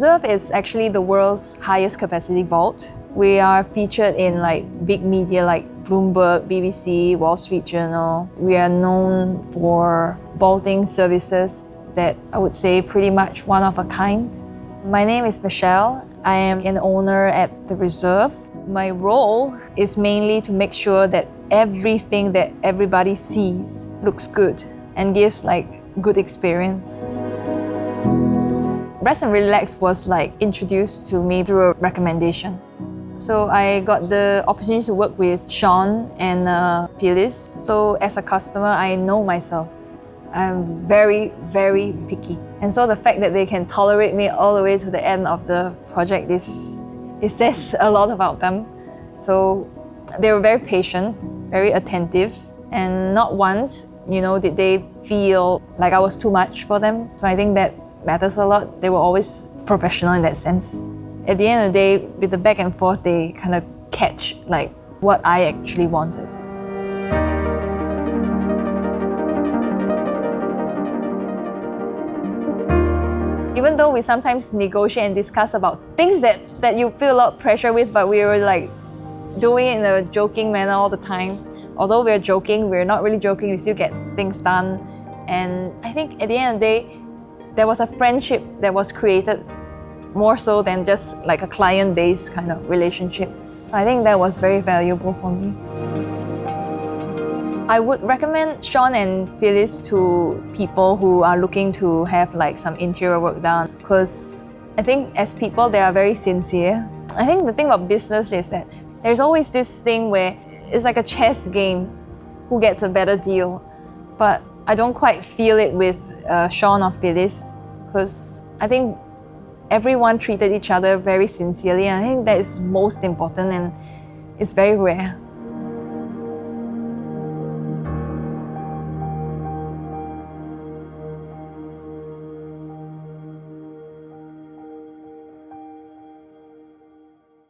Reserve is actually the world's highest capacity vault. We are featured in big media like Bloomberg, BBC, Wall Street Journal. We are known for vaulting services that I would say pretty much one of a kind. My name is Michelle. I am an owner at the Reserve. My role is mainly to make sure that everything that everybody sees looks good and gives good experience. Rezt+Relax was introduced to me through a recommendation. So I got the opportunity to work with Shawn and Phyllis. So as a customer, I know myself. I'm very, very picky. And so the fact that they can tolerate me all the way to the end of the project, it says a lot about them. So they were very patient, very attentive, and not once, did they feel like I was too much for them. So I think that matters a lot. They were always professional in that sense. At the end of the day, with the back and forth, they kind of catch what I actually wanted. Even though we sometimes negotiate and discuss about things that you feel a lot of pressure with, but we were doing it in a joking manner all the time. Although we're joking, we're not really joking, we still get things done. And I think at the end of the day, there was a friendship that was created more so than just a client-based kind of relationship. I think that was very valuable for me. I would recommend Shawn and Phyllis to people who are looking to have some interior work done, because I think as people, they are very sincere. I think the thing about business is that there's always this thing where it's like a chess game, who gets a better deal. But I don't quite feel it with Shawn or Phyllis, because I think everyone treated each other very sincerely, and I think that is most important and it's very rare.